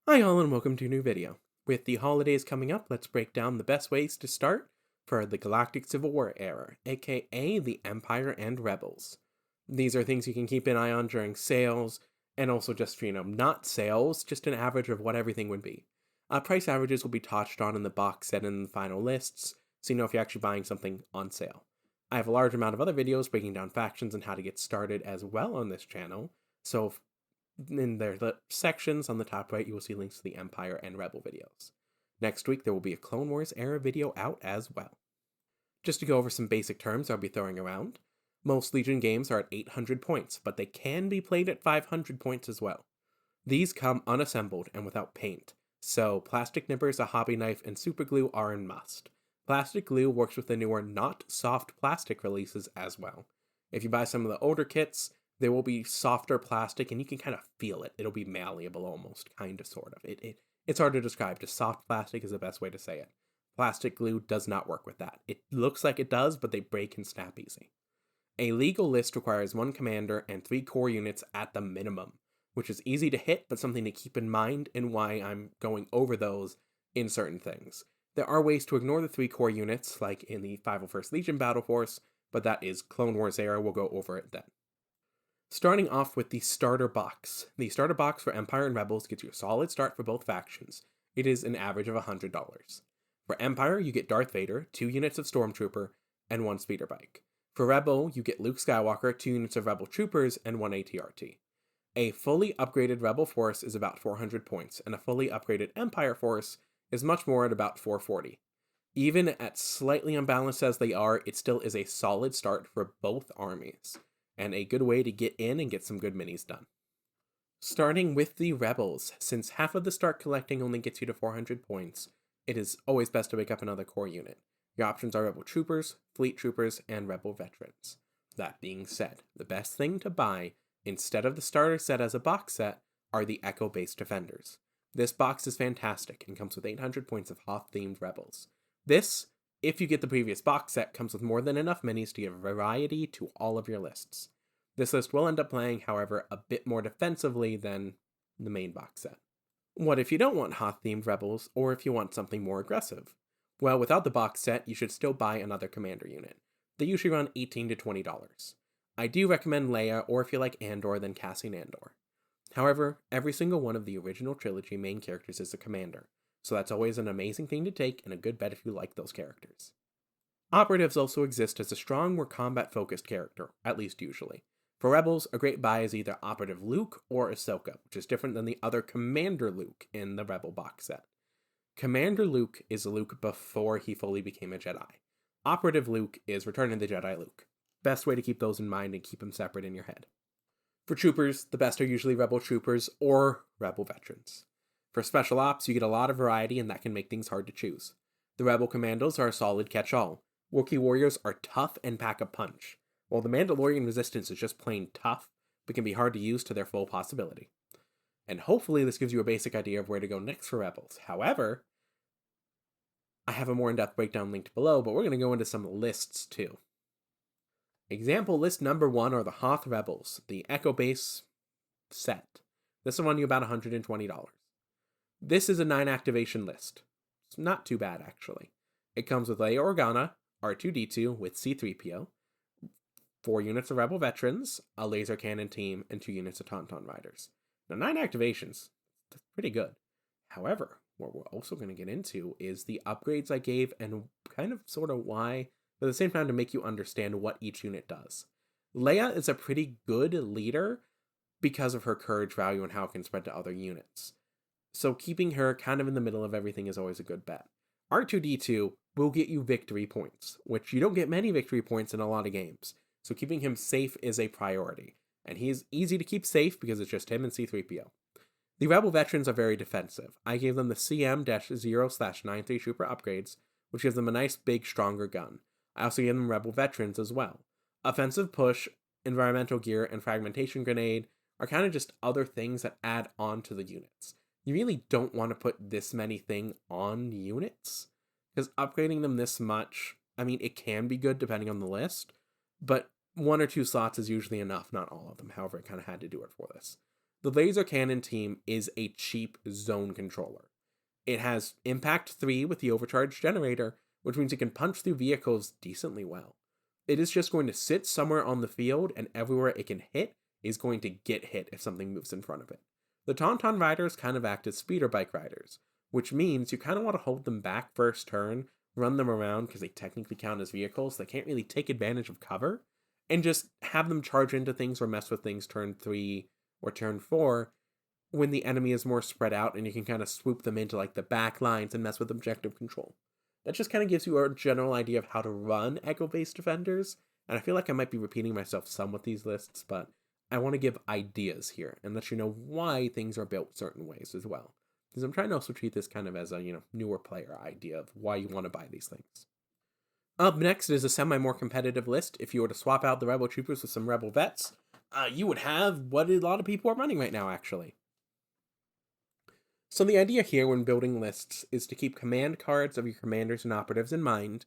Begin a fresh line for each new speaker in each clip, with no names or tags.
Hi all and welcome to a new video. With the holidays coming up, let's break down the best ways to start for the Galactic Civil War era, aka the Empire and Rebels. These are things you can keep an eye on during sales, and also just, not sales, just an average of what everything would be. Price averages will be touched on in the box set and in the final lists, so you know if you're actually buying something on sale. I have a large amount of other videos breaking down factions and how to get started as well on this channel, so in the sections on the top right, you will see links to the Empire and Rebel videos. Next week, there will be a Clone Wars era video out as well. Just to go over some basic terms I'll be throwing around, most Legion games are at 800 points, but they can be played at 500 points as well. These come unassembled and without paint, so plastic nippers, a hobby knife, and super glue are a must. Plastic glue works with the newer not soft plastic releases as well. If you buy some of the older kits, there will be softer plastic and you can kind of feel it. It'll be malleable almost, kind of, sort of. It's hard to describe. Just soft plastic is the best way to say it. Plastic glue does not work with that. It looks like it does, but they break and snap easy. A legal list requires one commander and 3 core units at the minimum, which is easy to hit, but something to keep in mind and why I'm going over those in certain things. There are ways to ignore the 3 core units, like in the 501st Legion Battle Force, but that is Clone Wars era, we'll go over it then. Starting off with the starter box. The starter box for Empire and Rebels gets you a solid start for both factions. It is an average of $100. For Empire, you get Darth Vader, 2 units of Stormtrooper, and 1 speeder bike. For Rebel, you get Luke Skywalker, 2 units of Rebel Troopers, and 1 ATRT. A fully upgraded Rebel force is about 400 points, and a fully upgraded Empire force is much more at about 440. Even at slightly unbalanced as they are, it still is a solid start for both armies, and a good way to get in and get some good minis done. Starting with the Rebels, since half of the start collecting only gets you to 400 points, it is always best to wake up another core unit. Your options are Rebel Troopers, Fleet Troopers, and Rebel Veterans. That being said, the best thing to buy, instead of the starter set as a box set, are the Echo-based Defenders. This box is fantastic and comes with 800 points of Hoth-themed Rebels. This, if you get the previous box set, comes with more than enough minis to give variety to all of your lists. This list will end up playing, however, a bit more defensively than the main box set. What if you don't want Hoth-themed Rebels, or if you want something more aggressive? Well, without the box set, you should still buy another commander unit. They usually run $18 to $20. I do recommend Leia, or if you like Andor, then Cassian Andor. However, every single one of the original trilogy main characters is a commander, so that's always an amazing thing to take and a good bet if you like those characters. Operatives also exist as a strong, more combat-focused character, at least usually. For Rebels, a great buy is either Operative Luke or Ahsoka, which is different than the other Commander Luke in the Rebel box set. Commander Luke is Luke before he fully became a Jedi. Operative Luke is Return of the Jedi Luke. Best way to keep those in mind and keep them separate in your head. For Troopers, the best are usually Rebel Troopers or Rebel Veterans. For Special Ops, you get a lot of variety and that can make things hard to choose. The Rebel Commandos are a solid catch-all. Wookiee Warriors are tough and pack a punch, while the Mandalorian Resistance is just plain tough, but can be hard to use to their full possibility. And hopefully this gives you a basic idea of where to go next for Rebels. However, I have a more in-depth breakdown linked below, but we're going to go into some lists too. Example list number 1 are the Hoth Rebels, the Echo Base set. This will run you about $120. This is a 9 activation list. It's not too bad, actually. It comes with Leia Organa, R2-D2 with C-3PO, 4 units of Rebel Veterans, a laser cannon team, and 2 units of Tauntaun Riders. Now, 9 activations, that's pretty good. However, what we're also going to get into is the upgrades I gave and kind of sort of why, but at the same time to make you understand what each unit does. Leia is a pretty good leader because of her courage value and how it can spread to other units. So keeping her kind of in the middle of everything is always a good bet. R2-D2 will get you victory points, which you don't get many victory points in a lot of games. So keeping him safe is a priority. And he's easy to keep safe because it's just him and C-3PO. The Rebel Veterans are very defensive. I gave them the CM-0/93 Trooper upgrades, which gives them a nice, big, stronger gun. I also gave them Rebel Veterans as well. Offensive Push, Environmental Gear, and Fragmentation Grenade are kind of just other things that add on to the units. You really don't want to put this many things on units, because upgrading them this much, I mean, it can be good depending on the list, but 1 or 2 slots is usually enough, not all of them. However, I kind of had to do it for this. The laser cannon team is a cheap zone controller. It has impact 3 with the overcharged generator, which means it can punch through vehicles decently well. It is just going to sit somewhere on the field, and everywhere it can hit is going to get hit if something moves in front of it. The Tauntaun riders kind of act as speeder bike riders, which means you kind of want to hold them back first turn, run them around because they technically count as vehicles. They can't really take advantage of cover, and just have them charge into things or mess with things turn 3 or turn 4 when the enemy is more spread out, and you can kind of swoop them into like the back lines and mess with objective control. That just kind of gives you a general idea of how to run echo-based defenders, and I feel like I might be repeating myself some with these lists, but I want to give ideas here and let you know why things are built certain ways as well. Because I'm trying to also treat this kind of as a, newer player idea of why you want to buy these things. Up next is a semi-more competitive list. If you were to swap out the Rebel Troopers with some Rebel Vets, you would have what a lot of people are running right now, actually. So the idea here when building lists is to keep command cards of your commanders and operatives in mind,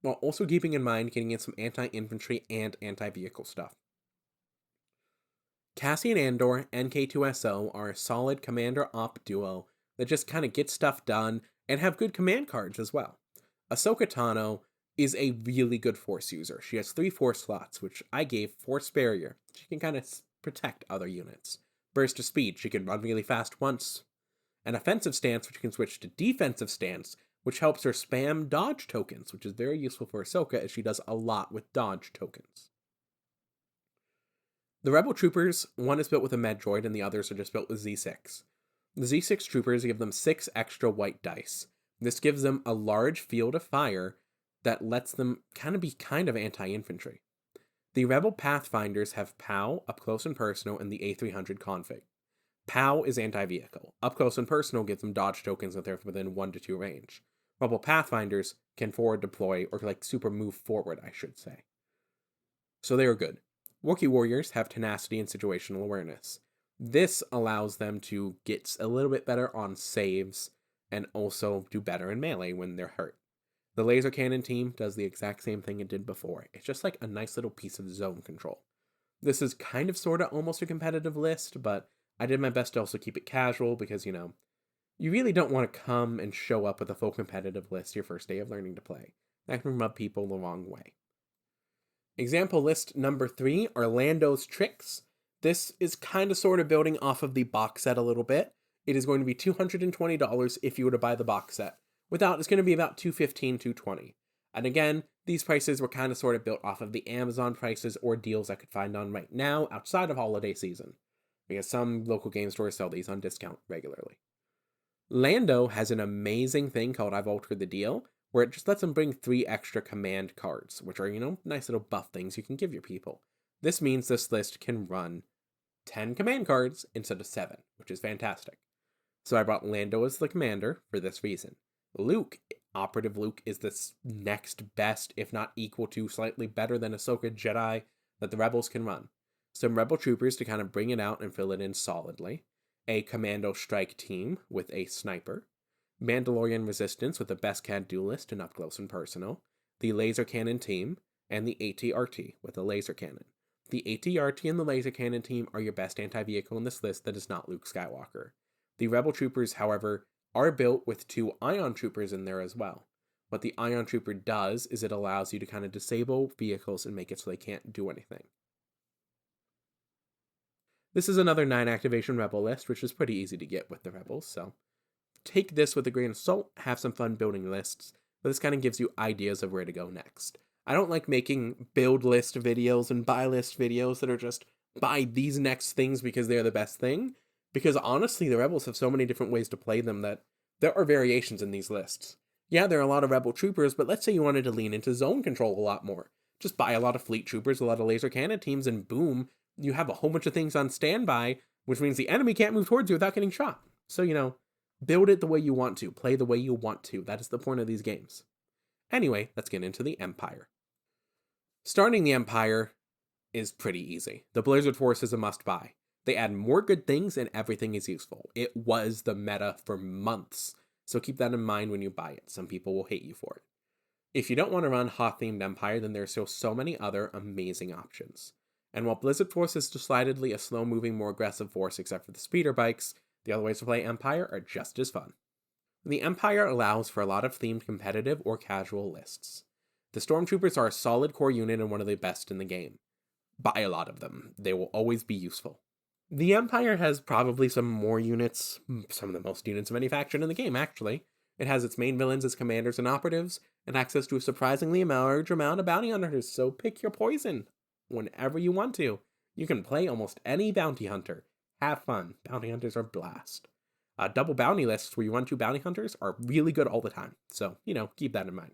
while also keeping in mind getting in some anti-infantry and anti-vehicle stuff. Cassian Andor and K2SO are a solid commander-op duo that just kind of get stuff done and have good command cards as well. Ahsoka Tano is a really good Force user. She has 3 Force slots, which I gave Force Barrier. She can kind of protect other units. Burst of Speed, she can run really fast once. An offensive stance, which can switch to defensive stance, which helps her spam dodge tokens, which is very useful for Ahsoka as she does a lot with dodge tokens. The Rebel Troopers, one is built with a Medroid and the others are just built with Z6. The Z6 Troopers give them 6 extra white dice. This gives them a large field of fire that lets them be anti-infantry. The Rebel Pathfinders have POW, up close and personal, and the A300 config. POW is anti-vehicle. Up close and personal gives them dodge tokens if they're within 1 to 2 range. Rebel Pathfinders can forward deploy, or super move forward, I should say. So they are good. Wookiee Warriors have tenacity and situational awareness. This allows them to get a little bit better on saves, and also do better in melee when they're hurt. The Laser Cannon team does the exact same thing it did before. It's just like a nice little piece of zone control. This is almost a competitive list, but I did my best to also keep it casual because, you really don't want to come and show up with a full competitive list your first day of learning to play. That can rub people the wrong way. Example list number 3 are Lando's Tricks. This is building off of the box set a little bit. It is going to be $220 if you were to buy the box set. Without, it's going to be about $215, $220. And again, these prices were built off of the Amazon prices or deals I could find on right now outside of holiday season, because some local game stores sell these on discount regularly. Lando has an amazing thing called I've Altered the Deal, where it just lets them bring 3 extra command cards, which are, nice little buff things you can give your people. This means this list can run 10 command cards instead of 7, which is fantastic. So I brought Lando as the commander for this reason. Luke, Operative Luke, is the next best, if not equal to, slightly better than Ahsoka Jedi that the Rebels can run. Some Rebel Troopers to bring it out and fill it in solidly. A Commando Strike team with a Sniper. Mandalorian Resistance with a Beskar Duelist and up close and personal. The Laser Cannon team. And the AT-RT with a Laser Cannon. The AT-RT and the Laser Cannon team are your best anti-vehicle in this list that is not Luke Skywalker. The Rebel Troopers, however, are built with 2 Ion Troopers in there as well. What the Ion Trooper does is it allows you to disable vehicles and make it so they can't do anything. This is another 9 activation Rebel list, which is pretty easy to get with the Rebels, so take this with a grain of salt, have some fun building lists, but this gives you ideas of where to go next. I don't like making build list videos and buy list videos that are just buy these next things because they're the best thing. Because honestly, the Rebels have so many different ways to play them that there are variations in these lists. Yeah, there are a lot of Rebel Troopers, but let's say you wanted to lean into zone control a lot more. Just buy a lot of Fleet Troopers, a lot of Laser Cannon teams, and boom, you have a whole bunch of things on standby, which means the enemy can't move towards you without getting shot. So, build it the way you want to, play the way you want to. That is the point of these games. Anyway, let's get into the Empire. Starting the Empire is pretty easy. The Blizzard Force is a must-buy. They add more good things and everything is useful. It was the meta for months, so keep that in mind when you buy it. Some people will hate you for it. If you don't want to run Hoth-themed Empire, then there's still so many other amazing options. And while Blizzard Force is decidedly a slow-moving, more aggressive force except for the speeder bikes, the other ways to play Empire are just as fun. The Empire allows for a lot of themed competitive or casual lists. The Stormtroopers are a solid core unit and one of the best in the game. Buy a lot of them. They will always be useful. The Empire has probably some more units, some of the most units of any faction in the game, actually. It has its main villains as commanders and operatives, and access to a surprisingly large amount of bounty hunters, so pick your poison whenever you want to. You can play almost any bounty hunter. Have fun. Bounty hunters are a blast. Double bounty lists where you run 2 bounty hunters are really good all the time, so, keep that in mind.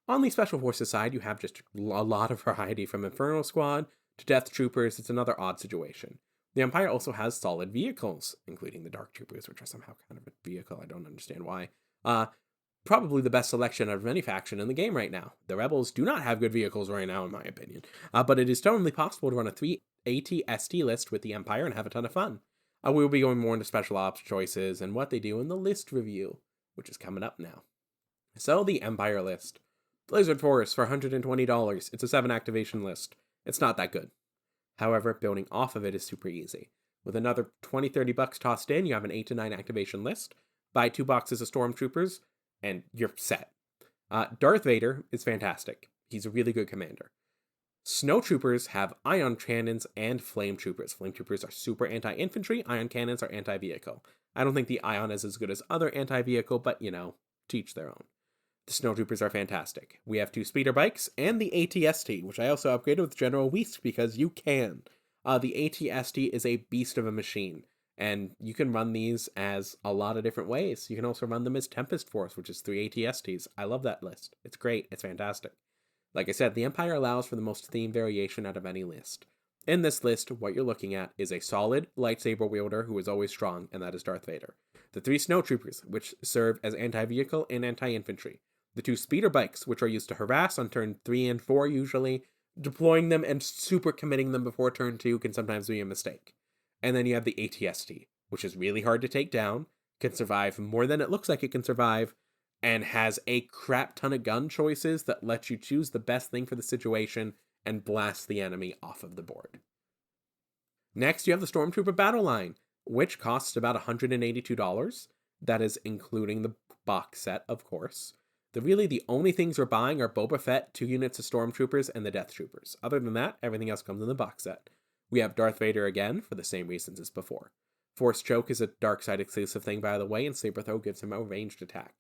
On the Special Forces side, you have just a lot of variety from Inferno Squad to Death Troopers. It's another odd situation. The Empire also has solid vehicles, including the Dark Troopers, which are somehow kind of a vehicle. I don't understand why. Probably the best selection of any faction in the game right now. The Rebels do not have good vehicles right now, in my opinion. But it is totally possible to run a 3 AT-ST list with the Empire and have a ton of fun. We will be going more into special ops choices and what they do in the list review, which is coming up now. So, the Empire list. Blizzard Force for $120. It's a 7 activation list. It's not that good. However, building off of it is super easy. With another $20-$30 tossed in, you have an 8 to 9 activation list. Buy 2 boxes of Stormtroopers, and you're set. Darth Vader is fantastic. He's a really good commander. Snowtroopers have ion cannons and flame troopers. Flame troopers are super anti-infantry. Ion cannons are anti-vehicle. I don't think the ion is as good as other anti-vehicle, but, teach their own. The Snowtroopers are fantastic. We have 2 speeder bikes and the AT-ST, which I also upgraded with General Whisk because you can. The AT-ST is a beast of a machine, and you can run these as a lot of different ways. You can also run them as Tempest Force, which is 3 AT-STs. I love that list. It's great. It's fantastic. Like I said, the Empire allows for the most theme variation out of any list. In this list, what you're looking at is a solid lightsaber wielder who is always strong, and that is Darth Vader. The 3 Snowtroopers, which serve as anti-vehicle and anti-infantry. The 2 speeder bikes, which are used to harass on turn 3 and 4 usually. Deploying them and super committing them before turn 2 can sometimes be a mistake. And then you have the AT-ST, which is really hard to take down, can survive more than it looks like it can survive, and has a crap ton of gun choices that let you choose the best thing for the situation and blast the enemy off of the board. Next, you have the Stormtrooper Battle Line, which costs about $182. That is including the box set, of course. The only things we're buying are Boba Fett, 2 units of Stormtroopers, and the Death Troopers. Other than that, everything else comes in the box set. We have Darth Vader again, for the same reasons as before. Force Choke is a dark side exclusive thing, by the way, and Saber Throw gives him a ranged attack.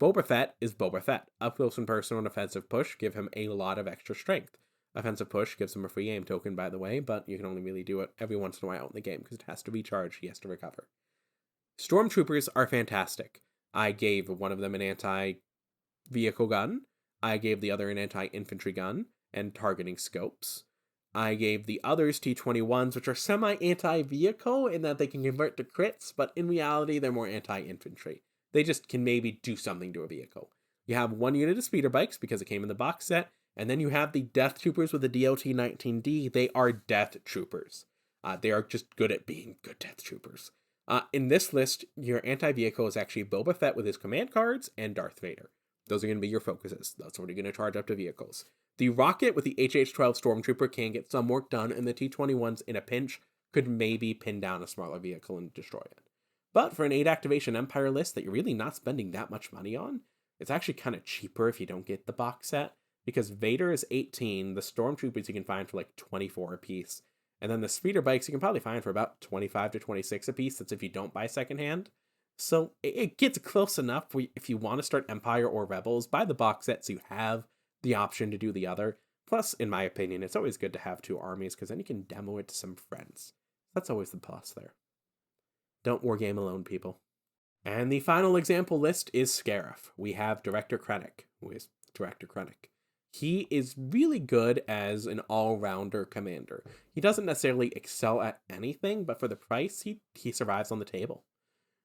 Boba Fett is Boba Fett. Up close and personal and offensive push give him a lot of extra strength. Offensive push gives him a free aim token, by the way, but you can only really do it every once in a while in the game because it has to recharge, he has to recover. Stormtroopers are fantastic. I gave one of them an anti-vehicle gun. I gave the other an anti-infantry gun and targeting scopes. I gave the others T-21s, which are semi-anti-vehicle in that they can convert to crits, but in reality, they're more anti-infantry. They just can maybe do something to a vehicle. You have 1 unit of speeder bikes because it came in the box set, and then you have the Death Troopers with the DLT-19D. They are Death Troopers. They are just good at being good Death Troopers. In this list, your anti-vehicle is actually Boba Fett with his command cards and Darth Vader. Those are going to be your focuses. That's what you're going to charge up to vehicles. The Rocket with the HH-12 Stormtrooper can get some work done, and the T-21s in a pinch could maybe pin down a smaller vehicle and destroy it. But for an 8 activation Empire list that you're really not spending that much money on, it's actually kind of cheaper if you don't get the box set, because Vader is 18, the Stormtroopers you can find for like 24 a piece, and then the speeder bikes you can probably find for about 25 to 26 a piece. That's if you don't buy secondhand. So it gets close enough if you want to start Empire or Rebels, buy the box set so you have the option to do the other. Plus, in my opinion, it's always good to have 2 armies because then you can demo it to some friends. That's always the plus there. Don't wargame alone, people. And the final example list is Scarif. We have Director Krennic, who is Director Krennic. He is really good as an all-rounder commander. He doesn't necessarily excel at anything, but for the price, he survives on the table.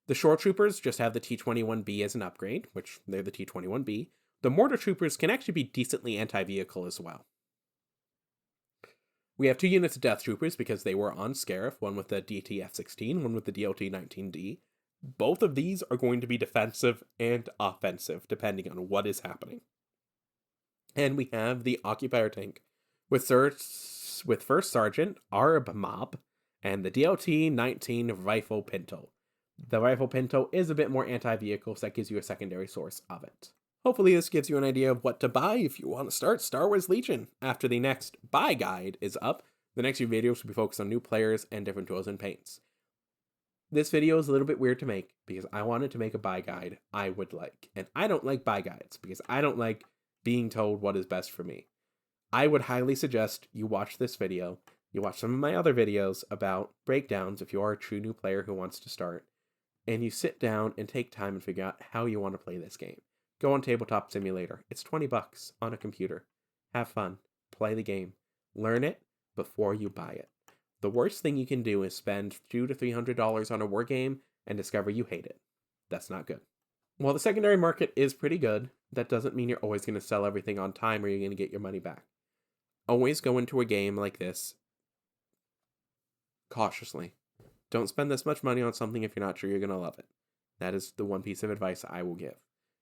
The Shore Troopers just have the T-21B as an upgrade, which they're the T-21B. The Mortar Troopers can actually be decently anti-vehicle as well. We have 2 units of Death Troopers because they were on Scarif, one with the DTF-16, one with the DLT-19D. Both of these are going to be defensive and offensive, depending on what is happening. And we have the Occupier tank with with First Sergeant, Arb Mob, and the DLT-19 Rifle Pinto. The Rifle Pinto is a bit more anti-vehicle, so that gives you a secondary source of it. Hopefully this gives you an idea of what to buy if you want to start Star Wars Legion. After the next buy guide is up, the next few videos will be focused on new players and different tools and paints. This video is a little bit weird to make because I wanted to make a buy guide I would like. And I don't like buy guides because I don't like being told what is best for me. I would highly suggest you watch this video. You watch some of my other videos about breakdowns if you are a true new player who wants to start. And you sit down and take time and figure out how you want to play this game. Go on Tabletop Simulator. It's $20 on a computer. Have fun. Play the game. Learn it before you buy it. The worst thing you can do is spend $200 to $300 on a war game and discover you hate it. That's not good. While the secondary market is pretty good, that doesn't mean you're always going to sell everything on time or you're going to get your money back. Always go into a game like this cautiously. Don't spend this much money on something if you're not sure you're going to love it. That is the one piece of advice I will give.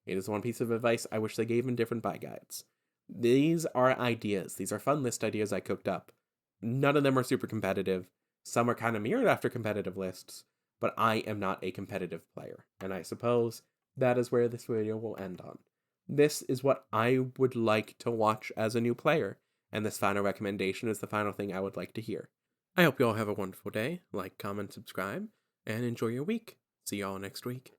It is one piece of advice I wish they gave in different buy guides. These are ideas. These are fun list ideas I cooked up. None of them are super competitive. Some are kind of mirrored after competitive lists, but I am not a competitive player. And I suppose that is where this video will end on. This is what I would like to watch as a new player, and this final recommendation is the final thing I would like to hear. I hope you all have a wonderful day. Like, comment, subscribe, and enjoy your week. See you all next week.